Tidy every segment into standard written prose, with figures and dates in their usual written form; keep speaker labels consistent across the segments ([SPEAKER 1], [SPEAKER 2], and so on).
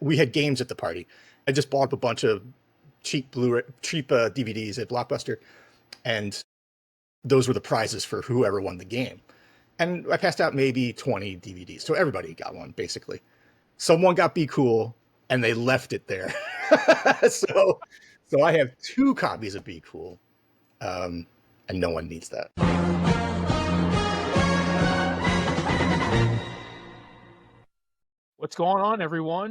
[SPEAKER 1] we had games at the party. I just bought a bunch of cheap DVDs at Blockbuster, and those were the prizes for whoever won the game. And I passed out maybe 20 DVDs, so everybody got one basically. Someone got Be Cool, and they left it there. so, so I have 2 copies of Be Cool, and no one needs that.
[SPEAKER 2] What's going on, everyone?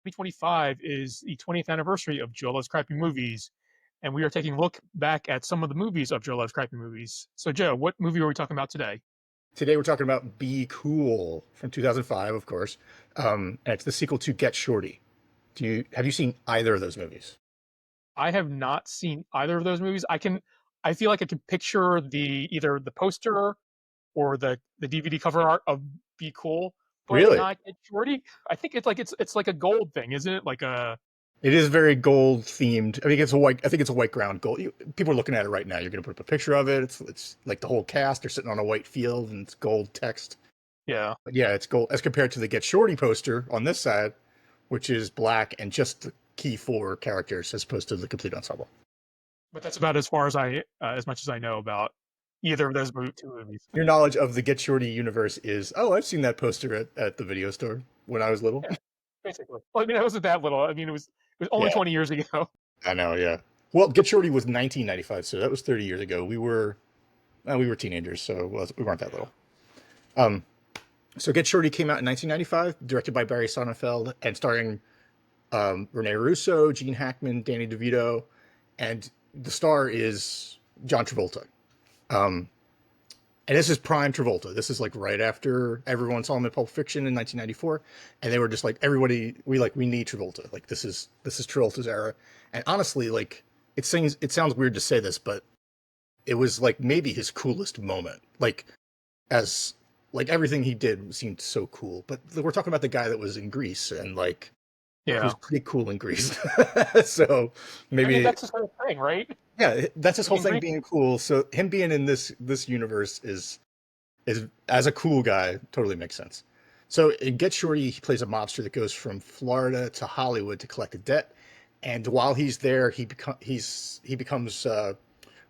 [SPEAKER 2] 2025 is the 20th anniversary of Joe Loves Crappy Movies, and we are taking a look back at some of the movies of Joe Loves Crappy Movies. So, Joe, what movie are we talking about today?
[SPEAKER 1] Today we're talking about Be Cool from 2005, of course, and it's the sequel to Get Shorty. Have you seen either of those movies?
[SPEAKER 2] I have not seen either of those movies. I feel like I can picture either the poster or the DVD cover art of Be Cool, but
[SPEAKER 1] Really?
[SPEAKER 2] not Get Shorty. I think it's like a gold thing, isn't it? Like a
[SPEAKER 1] It is very gold themed. I think it's a white ground gold. People are looking at it right now. You're going to put up a picture of it. It's like the whole cast. They're sitting on a white field and it's gold text.
[SPEAKER 2] yeah.
[SPEAKER 1] But yeah, it's gold as compared to the Get Shorty poster on this side, which is black and just the key 4 characters as opposed to the complete ensemble.
[SPEAKER 2] But that's about as far as as much as I know about either of those 2 movies.
[SPEAKER 1] Your knowledge of the Get Shorty universe is, oh, I've seen that poster at the video store when I was little.
[SPEAKER 2] Yeah, basically. Well, I mean, I wasn't that little. I mean, it was only 20 years ago.
[SPEAKER 1] I know, yeah. Well, Get Shorty was 1995, so that was 30 years ago. We were teenagers, so we weren't that little. So Get Shorty came out in 1995, directed by Barry Sonnenfeld, and starring Rene Russo, Gene Hackman, Danny DeVito, and the star is John Travolta. And this is prime Travolta. This is like right after everyone saw him in Pulp Fiction in 1994, and they were just like, everybody, we need Travolta. Like this is Travolta's era. And honestly, like it sounds weird to say this, but it was like maybe his coolest moment. Like everything he did seemed so cool. But we're talking about the guy that was in Grease, and like he was pretty cool in Grease. So maybe
[SPEAKER 2] I mean, that's his whole thing, right?
[SPEAKER 1] Yeah, that's his whole thing, being cool. So him being in this universe is as a cool guy totally makes sense. So in Get Shorty, he plays a mobster that goes from Florida to Hollywood to collect a debt, and while he's there, he becomes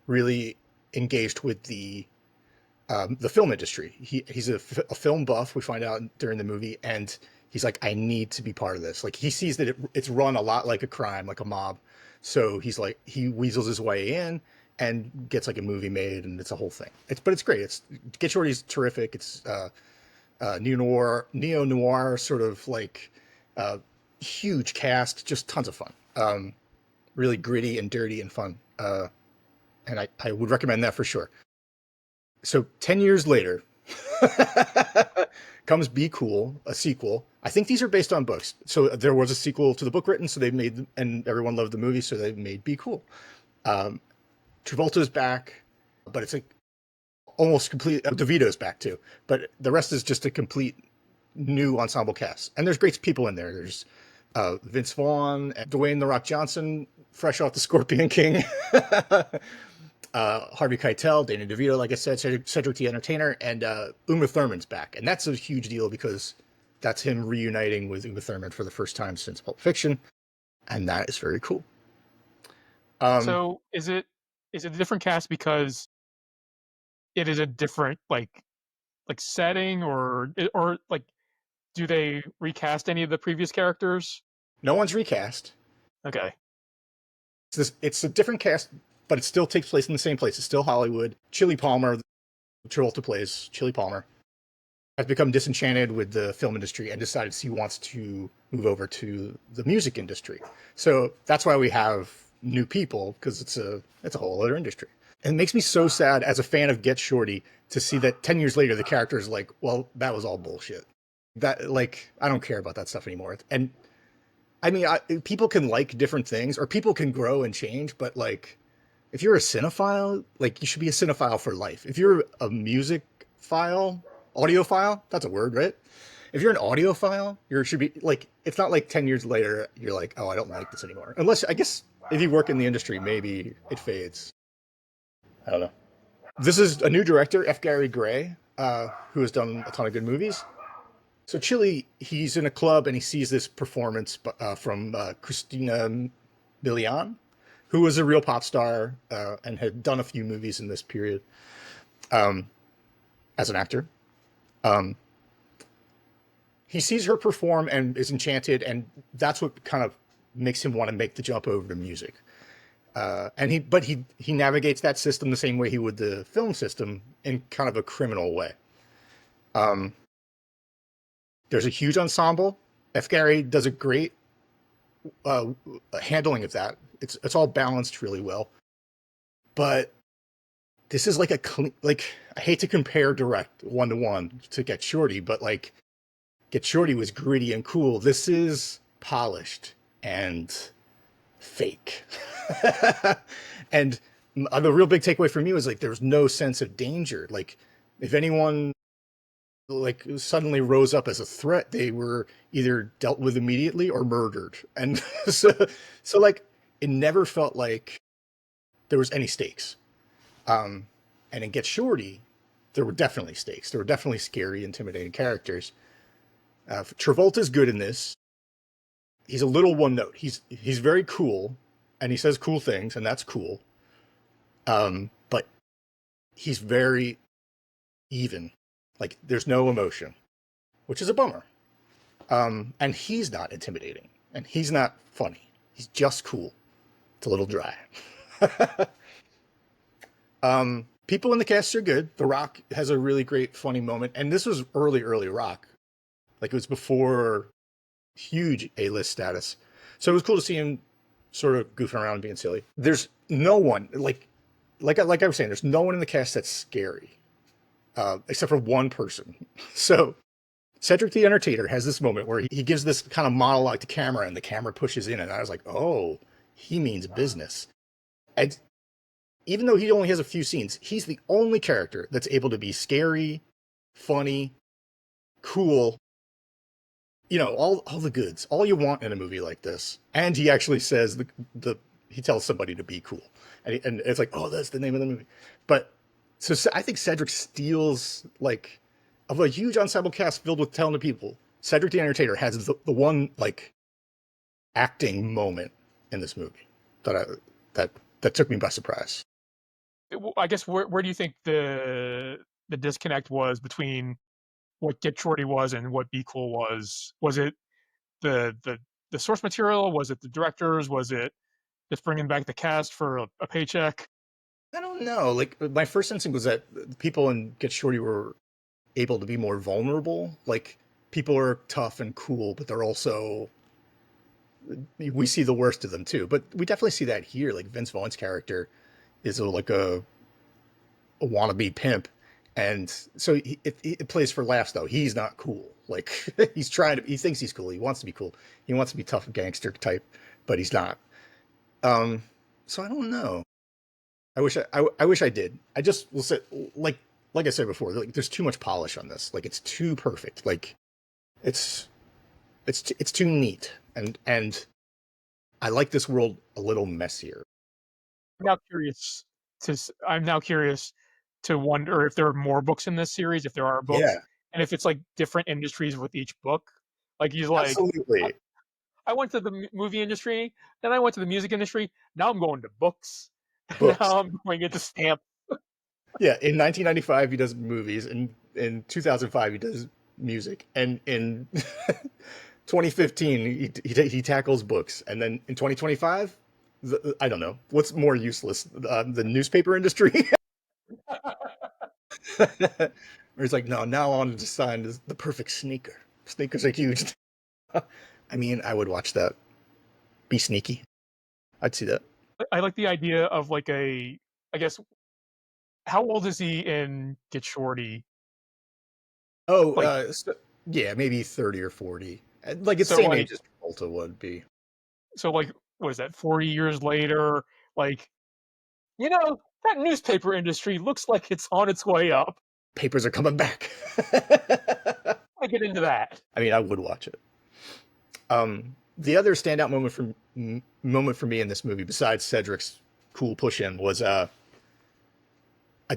[SPEAKER 1] really engaged with the film industry. He's a film buff. We find out during the movie, and he's like, I need to be part of this. Like he sees that it's run a lot like a crime, like a mob. So he's like, he weasels his way in and gets like a movie made, and it's a whole thing. But it's great. Get Shorty's terrific. It's neo noir sort of like huge cast, just tons of fun. Really gritty and dirty and fun. And I would recommend that for sure. So 10 years later comes Be Cool, a sequel. I think these are based on books. So there was a sequel to the book written, so they made, and everyone loved the movie, so they made Be Cool. Travolta's back, but it's like almost complete. DeVito's back too, but the rest is just a complete new ensemble cast. And there's great people in there. There's Vince Vaughn, Dwayne "The Rock" Johnson, fresh off the Scorpion King. Harvey Keitel, Danny DeVito, like I said, Cedric the Entertainer, and Uma Thurman's back. And that's a huge deal because that's him reuniting with Uma Thurman for the first time since Pulp Fiction. And that is very cool.
[SPEAKER 2] So is it a different cast because it is a different like setting, or like do they recast any of the previous characters?
[SPEAKER 1] No one's recast.
[SPEAKER 2] Okay.
[SPEAKER 1] It's a different cast, but it still takes place in the same place. It's still Hollywood. Chili Palmer, Travolta plays Chili Palmer, has become disenchanted with the film industry and decides he wants to move over to the music industry. So that's why we have new people, because it's a whole other industry. And it makes me so sad as a fan of Get Shorty to see that 10 years later, the character is like, well, that was all bullshit. That, like, I don't care about that stuff anymore. And I mean, people can like different things, or people can grow and change, but like, if you're a cinephile, like, you should be a cinephile for life. If you're a audiophile, that's a word, right? If you're an audiophile, you should be like, it's not like 10 years later, you're like, oh, I don't like this anymore. Unless, I guess, if you work in the industry, maybe it fades. I don't know. This is a new director, F. Gary Gray, who has done a ton of good movies. So Chili, he's in a club and he sees this performance from Christina Milian, who was a real pop star and had done a few movies in this period um, as an actor. Um, he sees her perform and is enchanted, and that's what kind of makes him want to make the jump over to music. But he navigates that system the same way he would the film system in kind of a criminal way. Um, there's a huge ensemble. F. Gary does a great uh, handling of that. It's all balanced really well. But this is like a clean, like I hate to compare direct one to one to Get Shorty, but like Get Shorty was gritty and cool. This is polished and fake. And the real big takeaway for me was like there's no sense of danger. Like if anyone like suddenly rose up as a threat, they were either dealt with immediately or murdered. And so like it never felt like there was any stakes. Um, and in Get Shorty, there were definitely stakes. There were definitely scary, intimidating characters. Travolta's good in this. He's a little one note. He's very cool, and he says cool things, and that's cool. But he's very even. Like there's no emotion, which is a bummer. And he's not intimidating, and he's not funny. He's just cool. It's a little dry. People in the cast are good. The Rock has a really great funny moment, and this was early Rock. Like it was before huge A-list status. So it was cool to see him sort of goofing around and being silly. There's no one like I was saying, there's no one in the cast that's scary. Except for one person. So Cedric the Entertainer has this moment where he gives this kind of monologue to camera and the camera pushes in and I was like, oh, he means business. And even though he only has a few scenes, he's the only character that's able to be scary, funny, cool, all the goods, all you want in a movie like this. And he actually says he tells somebody to be cool. And it's like, oh, that's the name of the movie. But so I think Cedric steals like of a huge ensemble cast filled with talented people. Cedric the Entertainer has the one like acting moment in this movie that took me by surprise.
[SPEAKER 2] I guess where do you think the disconnect was between what Get Shorty was and what Be Cool was? Was it the source material? Was it the directors? Was it just bringing back the cast for a paycheck?
[SPEAKER 1] I don't know. Like my first instinct was that people in Get Shorty were able to be more vulnerable. Like people are tough and cool, but they're also we see the worst of them too. But we definitely see that here. Like Vince Vaughn's character is like a wannabe pimp, and so it plays for laughs. Though he's not cool. Like he thinks he's cool. He wants to be cool. He wants to be tough gangster type, but he's not. So I don't know. I wish I did. I just will say like I said before, like there's too much polish on this. Like it's too perfect. Like it's too neat. And I like this world a little messier.
[SPEAKER 2] I'm now curious to wonder if there are more books in this series, if there are books,
[SPEAKER 1] Yeah,
[SPEAKER 2] and if it's like different industries with each book. Like he's like,
[SPEAKER 1] absolutely.
[SPEAKER 2] I went to the movie industry, then I went to the music industry. Now I'm going to books. Now
[SPEAKER 1] Books.
[SPEAKER 2] I'm going into stamp.
[SPEAKER 1] Yeah, in 1995 he does movies, and in 2005 he does music, and in 2015 he tackles books, and then in 2025, I don't know what's more useless, the newspaper industry. Where he's like, no, now I want to design the perfect sneaker. Sneakers are huge. I mean, I would watch that. Be sneaky. I'd see that.
[SPEAKER 2] I like the idea of like I guess, how old is he in Get Shorty?
[SPEAKER 1] Oh,
[SPEAKER 2] Like,
[SPEAKER 1] yeah, maybe 30 or 40. Like it's
[SPEAKER 2] so
[SPEAKER 1] same
[SPEAKER 2] like,
[SPEAKER 1] age as Travolta would be.
[SPEAKER 2] so like, what is that, 40 years later? Like, that newspaper industry looks like it's on its way up.
[SPEAKER 1] Papers are coming back.
[SPEAKER 2] I get into that.
[SPEAKER 1] I mean, I would watch it. The other standout moment for me in this movie, besides Cedric's cool push in, was a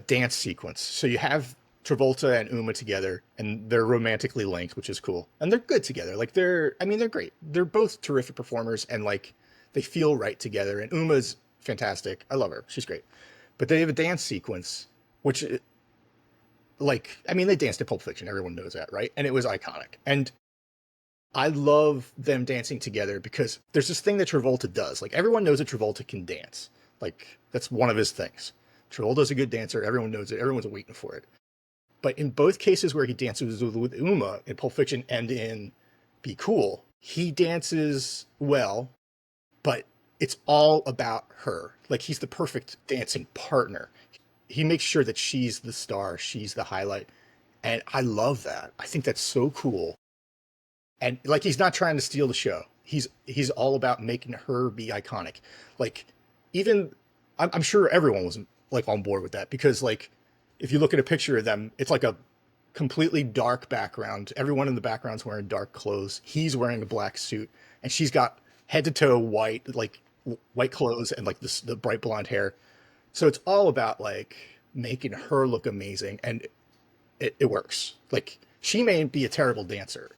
[SPEAKER 1] dance sequence. So you have Travolta and Uma together, and they're romantically linked, which is cool. And they're good together. Like they're great. They're both terrific performers, and like they feel right together. And Uma's fantastic. I love her. She's great. But they have a dance sequence, which, like, I mean, they danced in Pulp Fiction. Everyone knows that, right? And it was iconic. And I love them dancing together because there's this thing that Travolta does. Like everyone knows that Travolta can dance. Like that's one of his things. Travolta's a good dancer. Everyone knows it. Everyone's waiting for it. But in both cases where he dances with Uma in Pulp Fiction and in Be Cool, he dances well, but it's all about her. Like he's the perfect dancing partner. He makes sure that she's the star, she's the highlight. And I love that. I think that's so cool. And like he's not trying to steal the show. He's all about making her be iconic. Like even I'm sure everyone was like on board with that because like if you look at a picture of them, it's like a completely dark background. Everyone in the background's wearing dark clothes. He's wearing a black suit, and she's got head to toe white, like white clothes and like this, the bright blonde hair. So it's all about like making her look amazing, and it works. Like she may be a terrible dancer,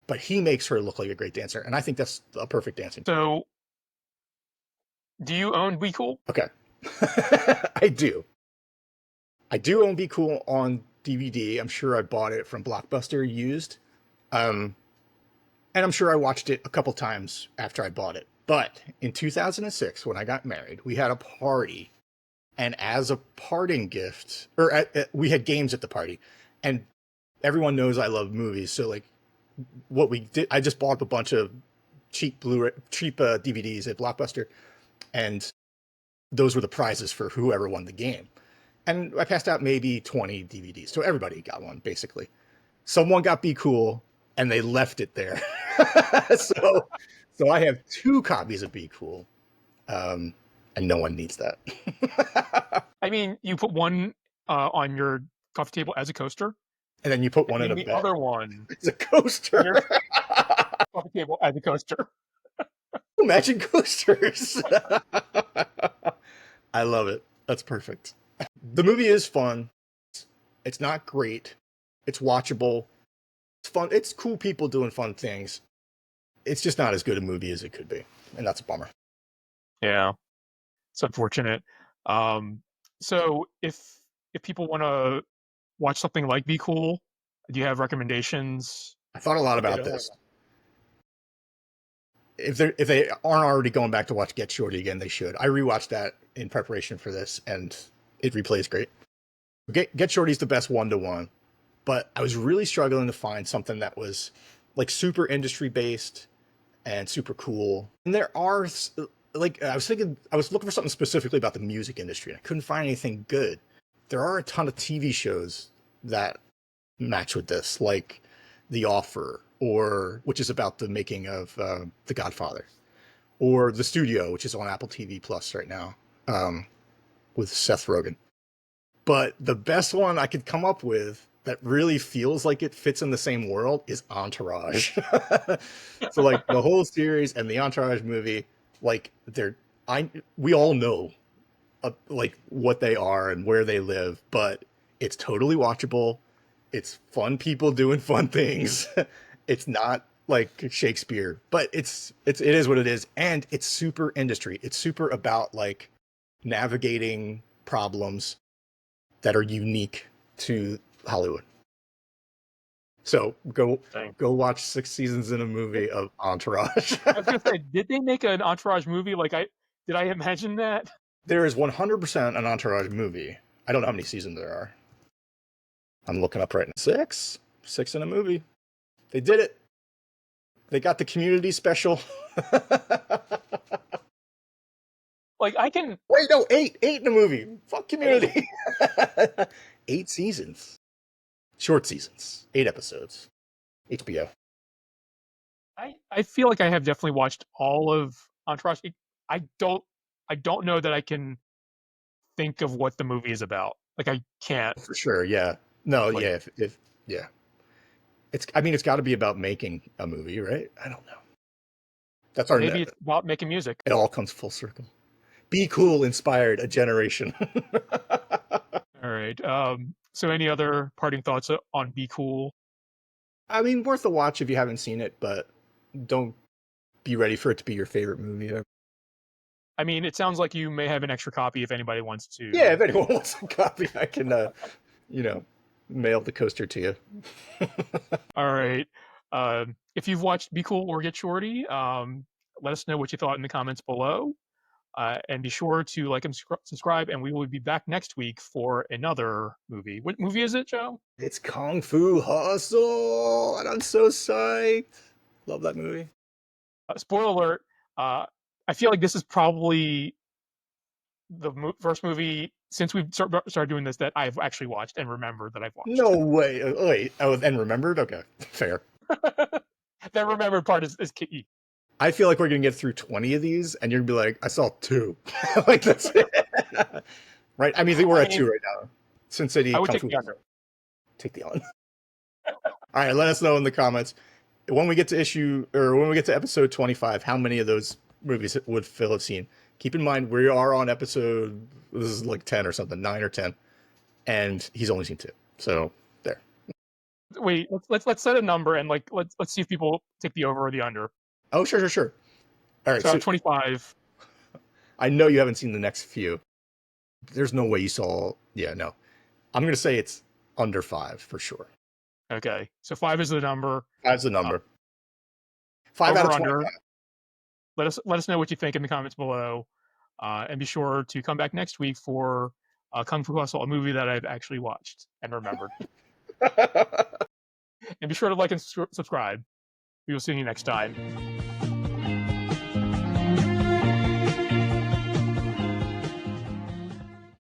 [SPEAKER 1] but he makes her look like a great dancer, and I think that's a perfect dancing.
[SPEAKER 2] So, do you own Be Cool?
[SPEAKER 1] Okay, I do. I do own Be Cool on DVD. I'm sure I bought it from Blockbuster used. And I'm sure I watched it a couple times after I bought it. But in 2006, when I got married, we had a party. And as a parting gift, we had games at the party. And everyone knows I love movies. So, like, what we did, I just bought a bunch of cheap DVDs at Blockbuster. And those were the prizes for whoever won the game. And I passed out maybe 20 DVDs. So everybody got one, basically. Someone got Be Cool, and they left it there. so I have 2 copies of Be Cool, and no one needs that.
[SPEAKER 2] I mean, you put one on your coffee table as a coaster.
[SPEAKER 1] And then you put one in a
[SPEAKER 2] the
[SPEAKER 1] bed.
[SPEAKER 2] Other one
[SPEAKER 1] is a coaster.
[SPEAKER 2] On your coffee table as a coaster.
[SPEAKER 1] Imagine coasters. I love it. That's perfect. The movie is fun. It's not great. It's watchable. It's fun. It's cool people doing fun things. It's just not as good a movie as it could be. And that's a bummer.
[SPEAKER 2] Yeah. It's unfortunate. So if people want to watch something like Be Cool, do you have recommendations?
[SPEAKER 1] I thought a lot about this. If they aren't already going back to watch Get Shorty again, they should. I rewatched that in preparation for this, and it replays great. Get Shorty's the best 1-to-1, but I was really struggling to find something that was like super industry based and super cool. And there are like I was looking for something specifically about the music industry, and I couldn't find anything good. There are a ton of TV shows that match with this, like The Offer, which is about the making of The Godfather, or The Studio, which is on Apple TV Plus right now, with Seth Rogen. But the best one I could come up with that really feels like it fits in the same world is Entourage. So like the whole series and the Entourage movie, like we all know like what they are and where they live, but it's totally watchable. It's fun people doing fun things. It's not like Shakespeare, but it is what it is. And it's super industry. It's super about like navigating problems that are unique to Hollywood. So go watch 6 seasons in a movie of Entourage.
[SPEAKER 2] I was gonna say, did they make an Entourage movie? Did I imagine that?
[SPEAKER 1] There is 100% an Entourage movie. I don't know how many seasons there are. I'm looking up right now. 6 in a movie. They did it. They got the Community special.
[SPEAKER 2] Like I can
[SPEAKER 1] wait, no, 8 in a movie. Fuck Community. 8 seasons. Short seasons. 8 episodes. HBO.
[SPEAKER 2] I feel like I have definitely watched all of Entourage. I don't know that I can think of what the movie is about. Like I can't.
[SPEAKER 1] For sure, yeah. No, like, yeah, if yeah. It's got to be about making a movie, right? I don't know. That's our
[SPEAKER 2] maybe it's about making music.
[SPEAKER 1] It all comes full circle. Be Cool inspired a generation.
[SPEAKER 2] All right. So, any other parting thoughts on Be Cool?
[SPEAKER 1] I mean, worth a watch if you haven't seen it, but don't be ready for it to be your favorite movie.
[SPEAKER 2] I mean, it sounds like you may have an extra copy if anybody wants
[SPEAKER 1] Yeah,
[SPEAKER 2] to.
[SPEAKER 1] if anyone wants a copy, I can, you know, mail the coaster to you.
[SPEAKER 2] All right. If you've watched Be Cool or Get Shorty, let us know what you thought in the comments below. And be sure to like and subscribe, and we will be back next week for another movie. What movie is it, Joe?
[SPEAKER 1] It's Kung Fu Hustle, and I'm so psyched. Love that movie.
[SPEAKER 2] Spoiler alert. I feel like this is probably the first movie since we've started doing this that I've actually watched and remembered that I've watched.
[SPEAKER 1] No way. Wait. Oh, and remembered? Okay, fair.
[SPEAKER 2] That remembered part is key.
[SPEAKER 1] I feel like we're gonna get through 20 of these, and you're gonna be like, "I saw 2." Like that's it. Right? I mean, I think we're at 2 right now. Sin City,
[SPEAKER 2] I would
[SPEAKER 1] Kung
[SPEAKER 2] take
[SPEAKER 1] Fu
[SPEAKER 2] the
[SPEAKER 1] Hustle.
[SPEAKER 2] under.
[SPEAKER 1] Take the on. All right, let us know in the comments when we get to episode 25, how many of those movies would Phil have seen? Keep in mind we are on episode, this is like 10 or something, 9 or 10, and he's only seen 2. So there.
[SPEAKER 2] Wait, let's set a number and like let's see if people take the over or the under.
[SPEAKER 1] Oh, sure. All right,
[SPEAKER 2] so 25.
[SPEAKER 1] I know you haven't seen the next few. There's no way you saw. Yeah, no. I'm gonna say it's under 5 for sure.
[SPEAKER 2] Okay, so 5 is the number.
[SPEAKER 1] 5's the number. 5 out of 25.
[SPEAKER 2] Under. Let us know what you think in the comments below, and be sure to come back next week for Kung Fu Hustle, a movie that I've actually watched and remembered. And be sure to like and subscribe. We will see you next time.